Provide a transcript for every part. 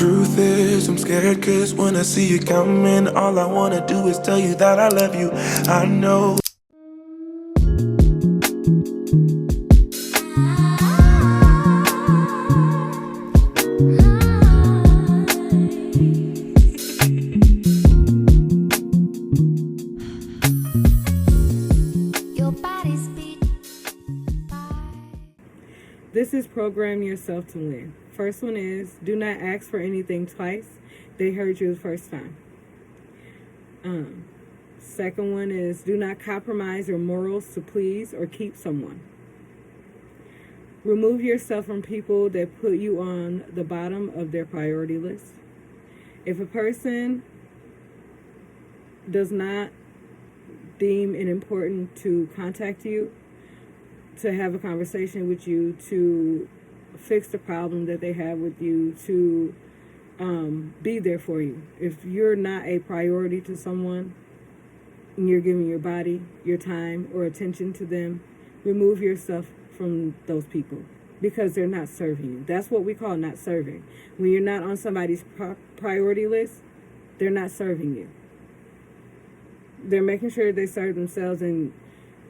Truth is, I'm scared cause when I see you coming, all I wanna do is tell you that I love you. I know. This is Program Yourself to Win. First one is, do not ask for anything twice. They heard you the first time. Second one is, do not compromise your morals to please or keep someone. Remove yourself from people that put you on the bottom of their priority list. If a person does not deem it important to contact you, to have a conversation with you, to fix the problem that they have with you, to be there for you. If you're not a priority to someone and you're giving your body, your time, or attention to them, remove yourself from those people because they're not serving you. That's what we call not serving. When you're not on somebody's priority list, they're not serving you. They're making sure they serve themselves, and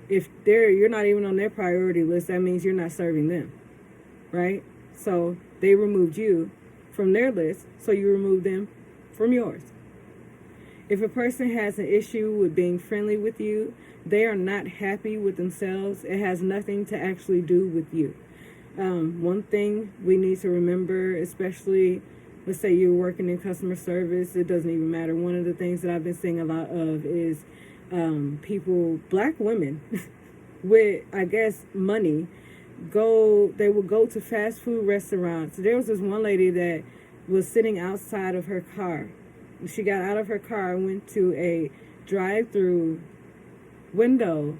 if you're not even on their priority list, that means you're not serving them, right? So they removed you from their list, so you remove them from yours. If a person has an issue with being friendly with you, they are not happy with themselves. It has nothing to actually do with you. One thing we need to remember, especially, let's say you're working in customer service, it doesn't even matter. One of the things that I've been seeing a lot of is people, black women with, I guess, money, they will go to fast food restaurants. There was this one lady that was sitting outside of her car. She got out of her car and went to a drive-through window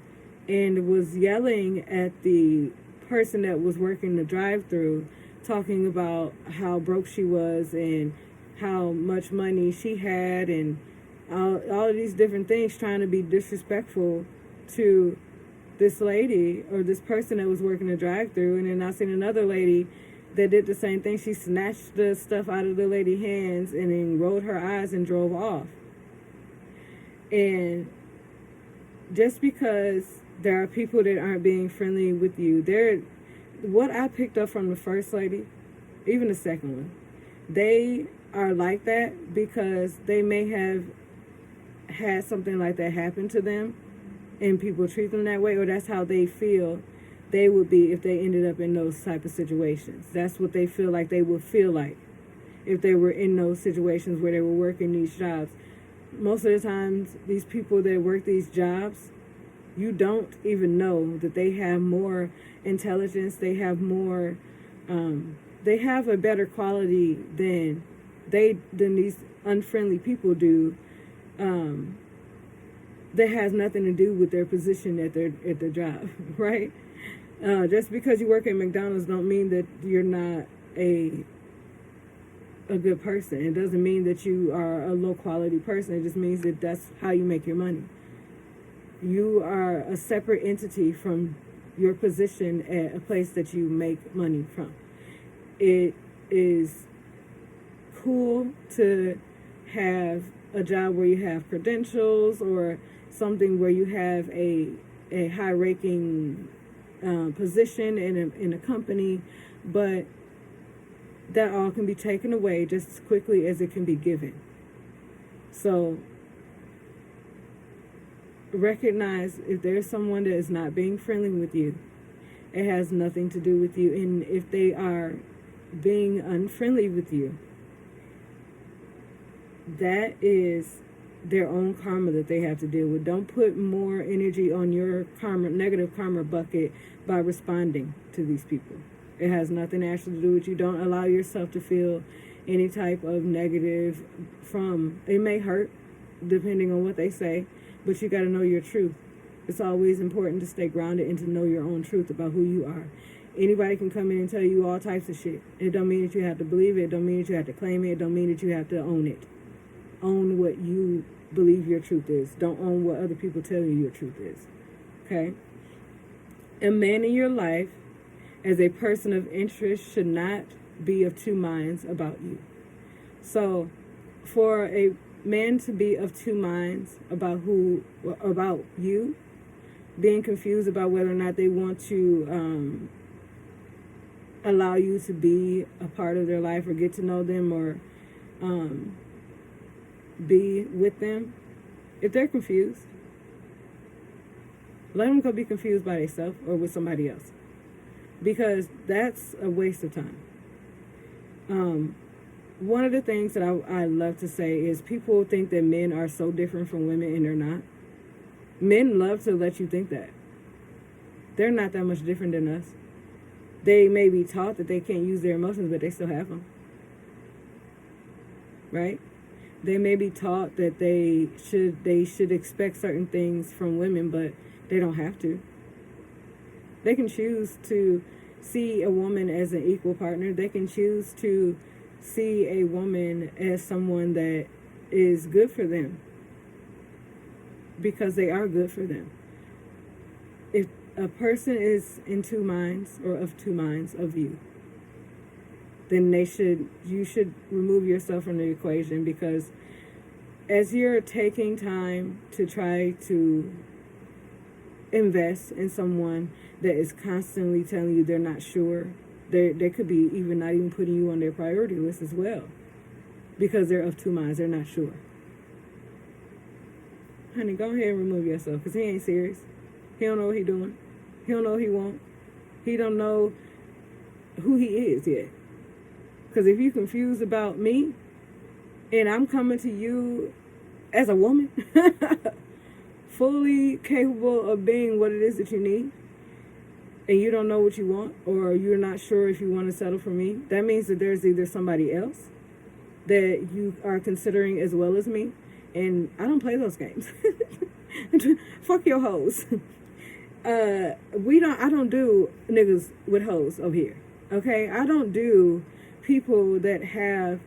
and was yelling at the person that was working the drive-through, talking about how broke she was and how much money she had, and all of these different things, trying to be disrespectful to this lady or this person that was working the drive-through. And then I seen another lady that did the same thing. She snatched the stuff out of the lady's hands and then rolled her eyes and drove off. And just because there are people that aren't being friendly with you, what I picked up from the first lady, even the second one, they are like that because they may have had something like that happen to them and people treat them that way, or that's how they feel they would be if they ended up in those type of situations. That's what they feel like they would feel like if they were in those situations where they were working these jobs. Most of the times, these people that work these jobs, you don't even know that they have more intelligence, they have more, they have a better quality than these unfriendly people do. That has nothing to do with their position at their job, right? Just because you work at McDonald's don't mean that you're not a good person. It doesn't mean that you are a low quality person. It just means that that's how you make your money. You are a separate entity from your position at a place that you make money from. It is cool to have a job where you have credentials or something where you have a high-ranking position in a company, but that all can be taken away just as quickly as it can be given. So recognize if there's someone that is not being friendly with you, it has nothing to do with you. And if they are being unfriendly with you, that is their own karma that they have to deal with. Don't put more energy on your karma, negative karma bucket by responding to these people. It has nothing actually to do with you. Don't allow yourself to feel any type of negative from, it may hurt depending on what they say, but you got to know your truth. It's always important to stay grounded and to know your own truth about who you are. Anybody can come in and tell you all types of shit. It don't mean that you have to believe it. It don't mean that you have to claim it. It don't mean that you have to own it. Own what you believe your truth is. Don't own what other people tell you your truth is. Okay? A man in your life as a person of interest should not be of two minds about you. So, for a man to be of two minds about you, being confused about whether or not they want to allow you to be a part of their life or get to know them or be with them, if they're confused, let them go be confused by themselves or with somebody else, because that's a waste of time. One of the things that I love to say is people think that men are so different from women, and they're not. Men love to let you think that. They're not that much different than us. They may be taught that they can't use their emotions, but they still have them. Right? They may be taught that they should expect certain things from women, but they don't have to. They can choose to see a woman as an equal partner. They can choose to see a woman as someone that is good for them, because they are good for them. If a person is in two minds or of two minds of you, then you should remove yourself from the equation, because as you're taking time to try to invest in someone that is constantly telling you they're not sure, they could be even not even putting you on their priority list as well, because they're of two minds, they're not sure. Honey, go ahead and remove yourself, because he ain't serious. He don't know what he doing. He don't know what he want. He don't know who he is yet. Because if you're confused about me, and I'm coming to you as a woman, fully capable of being what it is that you need, and you don't know what you want, or you're not sure if you want to settle for me, that means that there's either somebody else that you are considering as well as me, and I don't play those games. Fuck your hoes. I don't do niggas with hoes over here. Okay? I don't do people that have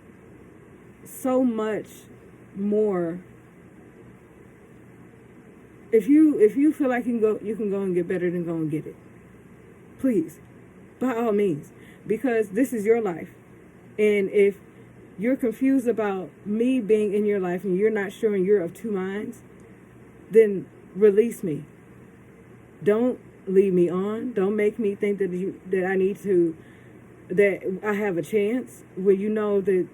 so much more. If you feel like you can go and get better, then go and get it. Please. By all means. Because this is your life. And if you're confused about me being in your life and you're not sure and you're of two minds, then release me. Don't leave me on. Don't make me think that I have a chance when you know that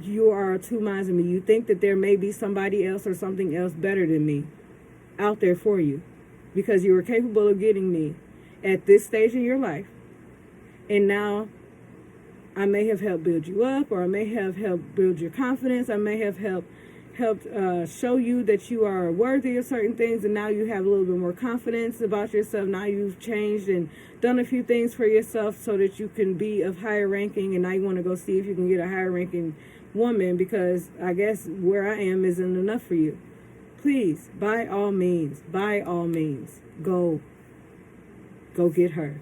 you are two minds of me. You think that there may be somebody else or something else better than me out there for you, because you were capable of getting me at this stage in your life. And now I may have helped build you up, or I may have helped build your confidence. I may have helped show you that you are worthy of certain things, and now you have a little bit more confidence about yourself. Now you've changed and done a few things for yourself so that you can be of higher ranking, and now you want to go see if you can get a higher ranking woman, because I guess where I am isn't enough for you. Please, by all means, go get her.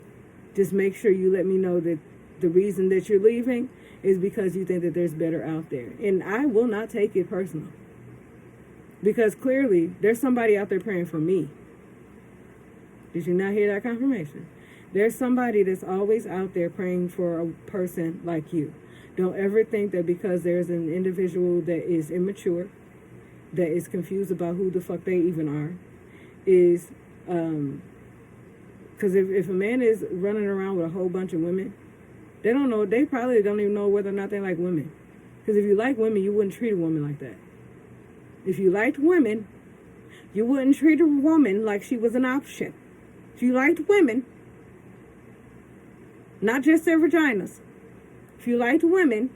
Just make sure you let me know that the reason that you're leaving is because you think that there's better out there. And I will not take it personal, because clearly there's somebody out there praying for me. Did you not hear that confirmation? There's somebody that's always out there praying for a person like you. Don't ever think that because there's an individual that is immature, that is confused about who the fuck they even are, is because if a man is running around with a whole bunch of women, they probably don't even know whether or not they like women. Because if you like women, you wouldn't treat a woman like that. If you liked women, you wouldn't treat a woman like she was an option. If you liked women, not just their vaginas, if you liked women,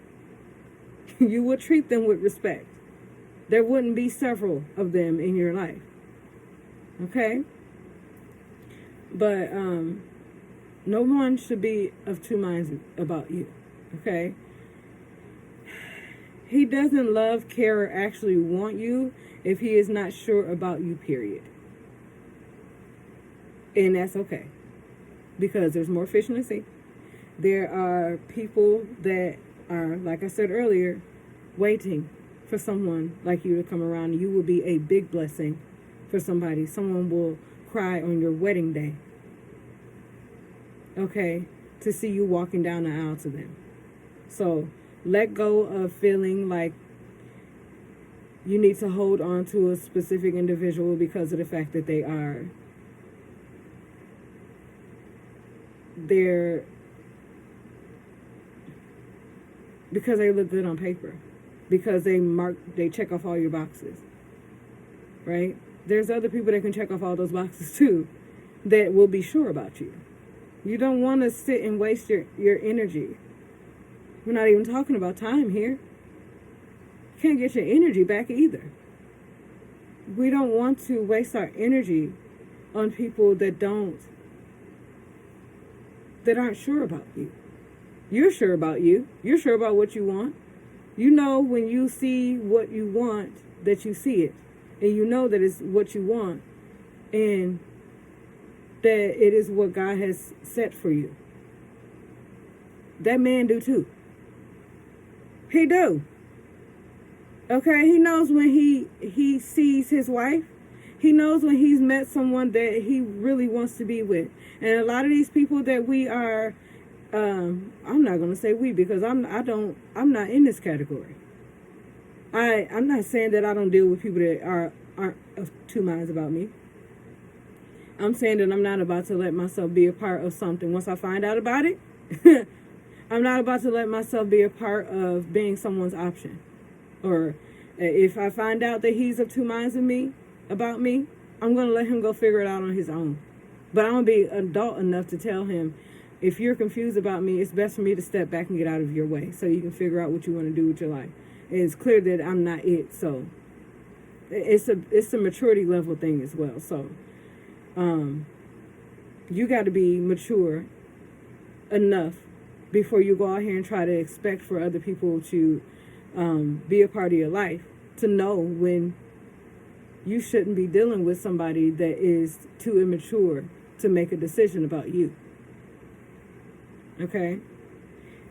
you would treat them with respect. There wouldn't be several of them in your life. Okay? But no one should be of two minds about you. Okay? He doesn't love, care, or actually want you if he is not sure about you, period. And that's okay, because there's more fish in the sea. There are people that are, like I said earlier, waiting for someone like you to come around. You will be a big blessing for somebody. Someone will cry on your wedding day, okay, to see you walking down the aisle to them. So Let go of feeling like you need to hold on to a specific individual because of the fact that they're because they look good on paper, because they check off all your boxes, right? There's other people that can check off all those boxes too, that will be sure about you. You don't want to sit and waste your energy. We're not even talking about time here. You can't get your energy back either. We don't want to waste our energy on people that aren't sure about you. You're sure about you. You're sure about what you want. You know when you see what you want that you see it. And you know that it's what you want. And that it is what God has set for you. That man do too. He do. Okay, he knows when he sees his wife. He knows when he's met someone that he really wants to be with. And a lot of these people that we are, I'm not gonna say we because I'm not in this category. I'm not saying that I don't deal with people that aren't of two minds about me. I'm saying that I'm not about to let myself be a part of something. Once I find out about it, I'm not about to let myself be a part of being someone's option. Or if I find out that he's of two minds about me, I'm going to let him go figure it out on his own. But I'm going to be adult enough to tell him, if you're confused about me, it's best for me to step back and get out of your way so you can figure out what you want to do with your life. And it's clear that I'm not it. So it's a maturity level thing as well. So you got to be mature enough before you go out here and try to expect for other people to be a part of your life, to know when you shouldn't be dealing with somebody that is too immature to make a decision about you. Okay?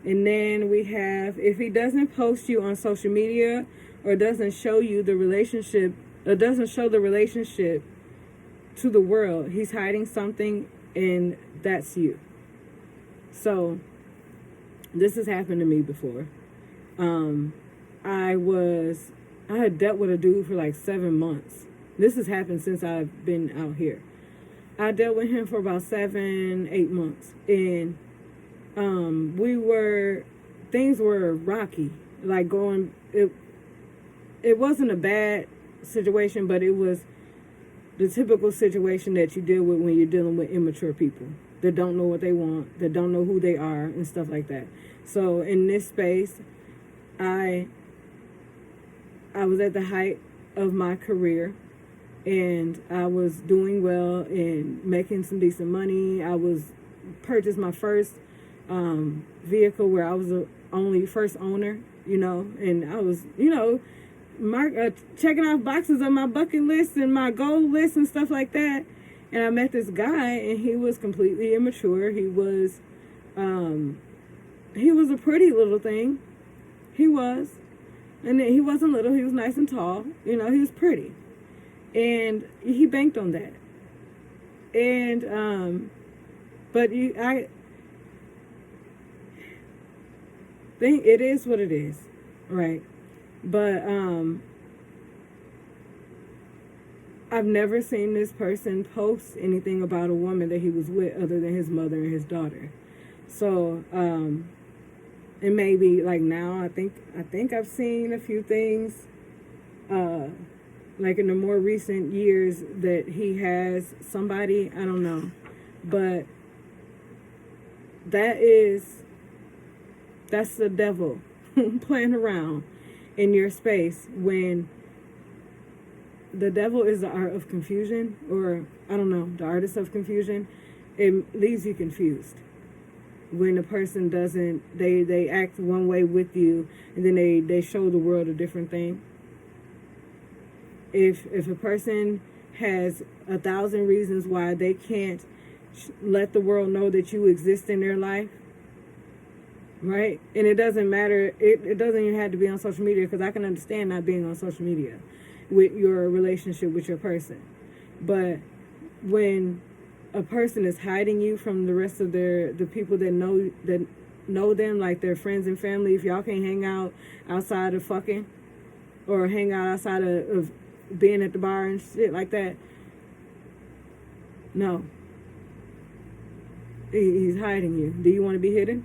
And then we have, if he doesn't post you on social media or doesn't show you the relationship, or doesn't show the relationship to the world, he's hiding something, and that's you. So this has happened to me before. I had dealt with a dude for like 7 months. This has happened since I've been out here. I dealt with him for about 7-8 months, and things were rocky. Like it wasn't a bad situation, but it was the typical situation that you deal with when you're dealing with immature people that don't know what they want, that don't know who they are, and stuff like that. So in this space, I was at the height of my career, and I was doing well and making some decent money. I purchased my first vehicle where I was the only first owner, and I was, checking off boxes on my bucket list and my goal list and stuff like that. And I met this guy, and he was completely immature. He was a pretty little thing. He was. And he wasn't little. He was nice and tall. He was pretty. And he banked on that. And, but I think it is what it is. Right. But, I've never seen this person post anything about a woman that he was with other than his mother and his daughter. So, and maybe like now, I think I've seen a few things, like in the more recent years that he has somebody, I don't know, but that's the devil playing around in your space. When the devil is the art of confusion, or I don't know, the artist of confusion, it leaves you confused. When a person doesn't, they act one way with you, and then they show the world a different thing. If a person has 1,000 reasons why they can't let the world know that you exist in their life, right? And it doesn't matter, it doesn't even have to be on social media, because I can understand not being on social media with your relationship with your person. But when a person is hiding you from the rest of the people that know them like they're friends and family, if y'all can't hang out outside of fucking, or hang out outside of being at the bar and shit like that, no. He's hiding you. Do you want to be hidden?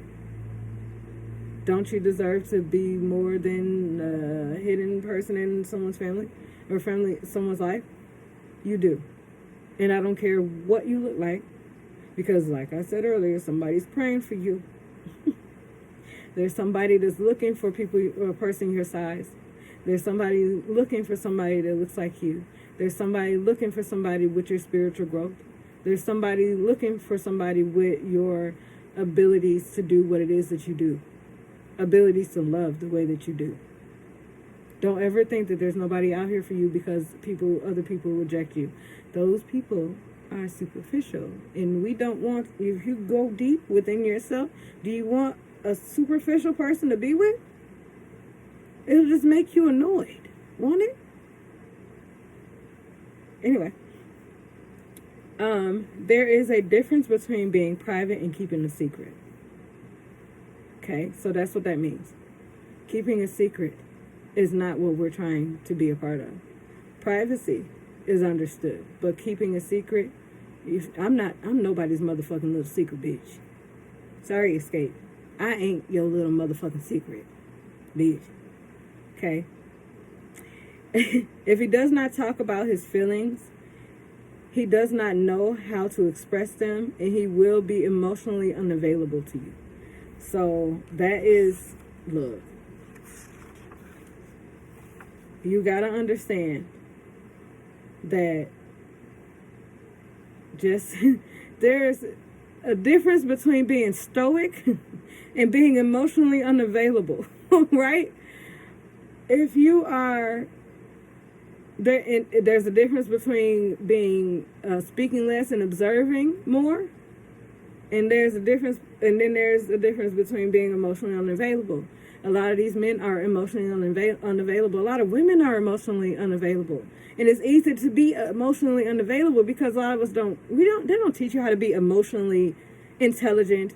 Don't you deserve to be more than a hidden person in someone's family or someone's life? You do. And I don't care what you look like, because like I said earlier, somebody's praying for you. There's somebody that's looking for people or a person your size. There's somebody looking for somebody that looks like you. There's somebody looking for somebody with your spiritual growth. There's somebody looking for somebody with your abilities to do what it is that you do. Abilities to love the way that you do. Don't ever think that there's nobody out here for you because other people reject you. Those people are superficial, and we don't want. If you go deep within yourself, do you want a superficial person to be with? It'll just make you annoyed, won't it? Anyway, there is a difference between being private and keeping a secret. Okay, so that's what that means. Keeping a secret is not what we're trying to be a part of. Privacy is understood, but keeping a secret, I'm nobody's motherfucking little secret bitch. Sorry, Escape. I ain't your little motherfucking secret bitch. Okay? If he does not talk about his feelings, he does not know how to express them, and he will be emotionally unavailable to you. So that is, look, you gotta understand that just there's a difference between being stoic and being emotionally unavailable, right? If you are there, there's a difference between being speaking less and observing more. And there's a difference, and then there's a difference between being emotionally unavailable. A lot of these men are emotionally unavailable. A lot of women are emotionally unavailable. And it's easy to be emotionally unavailable because a lot of us they don't teach you how to be emotionally intelligent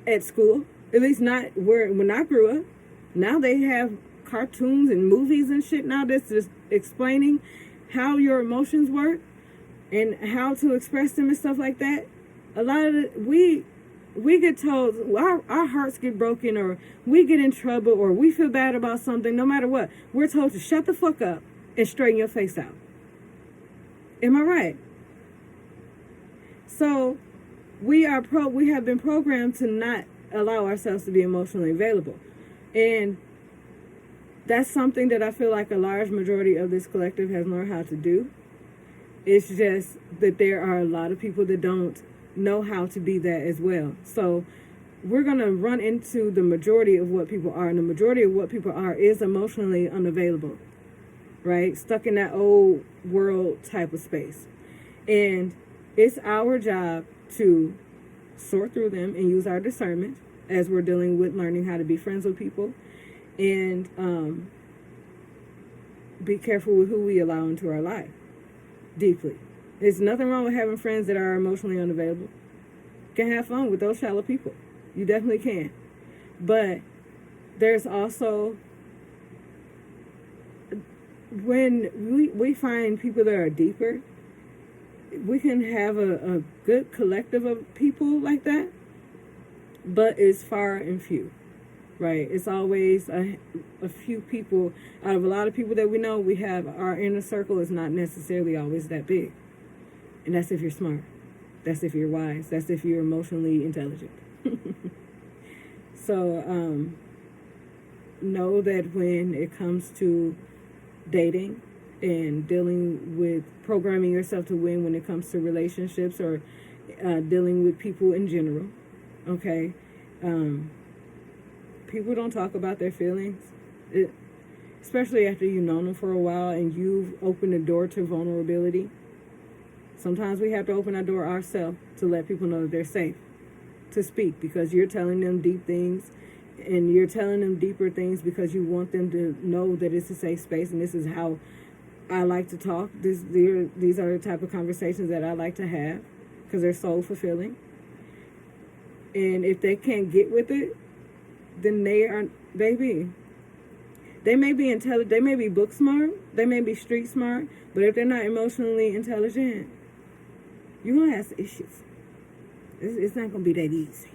at school. At least not when I grew up. Now they have cartoons and movies and shit now that's just explaining how your emotions work and how to express them and stuff like that. A lot of we get told, our hearts get broken, or we get in trouble, or we feel bad about something. No matter what, we're told to shut the fuck up and straighten your face out. Am I right? So we have been programmed to not allow ourselves to be emotionally available, and that's something that I feel like a large majority of this collective has learned how to do. It's just that there are a lot of people that don't know how to be that as well. So we're going to run into the majority of what people are, and the majority of what people are is emotionally unavailable, right? Stuck in that old world type of space. And it's our job to sort through them and use our discernment as we're dealing with learning how to be friends with people, and be careful with who we allow into our life deeply. There's nothing wrong with having friends that are emotionally unavailable. You can have fun with those shallow people. You definitely can. But there's also, when we find people that are deeper, we can have a good collective of people like that, but it's far and few, right? It's always a few people. Out of a lot of people that we know, we have our inner circle is not necessarily always that big. And that's if you're smart. That's if you're wise. That's if you're emotionally intelligent. So know that when it comes to dating and dealing with programming yourself to win when it comes to relationships, or dealing with people in general, okay? People don't talk about their feelings, especially after you've known them for a while and you've opened the door to vulnerability. Sometimes we have to open our door ourselves to let people know that they're safe to speak, because you're telling them deep things, and you're telling them deeper things because you want them to know that it's a safe space, and this is how I like to talk. These are the type of conversations that I like to have because they're so fulfilling. And if they can't get with it, then they are, baby. They may be intelligent, they may be book smart, they may be street smart, but if they're not emotionally intelligent, you're going to have some issues. It's not going to be that easy.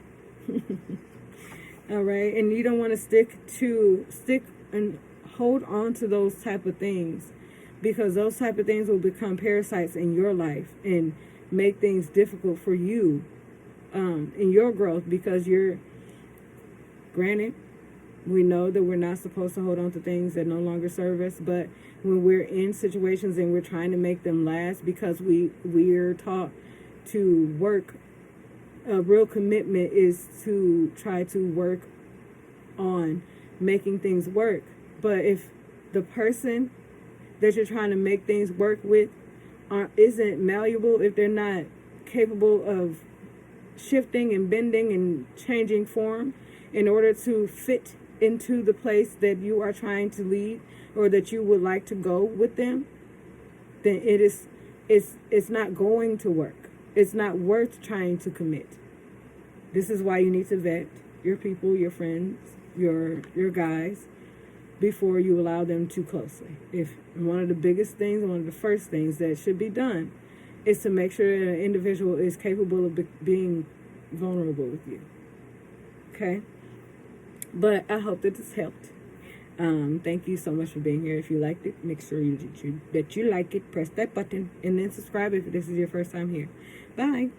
All right? And you don't want to stick and hold on to those type of things, because those type of things will become parasites in your life and make things difficult for you in your growth, because granted, we know that we're not supposed to hold on to things that no longer serve us, but when we're in situations and we're trying to make them last, because we're taught to work, a real commitment is to try to work on making things work. But if the person that you're trying to make things work with isn't malleable, if they're not capable of shifting and bending and changing form in order to fit into the place that you are trying to lead, or that you would like to go with them, then it's not going to work. It's not worth trying to commit. This is why you need to vet your people, your friends, your guys, before you allow them too closely. If one of the biggest things, one of the first things that should be done is to make sure that an individual is capable of being vulnerable with you. Okay? But I hope that this helped. Thank you so much for being here. If you liked it, make sure that you like it. Press that button and then subscribe if this is your first time here. Bye.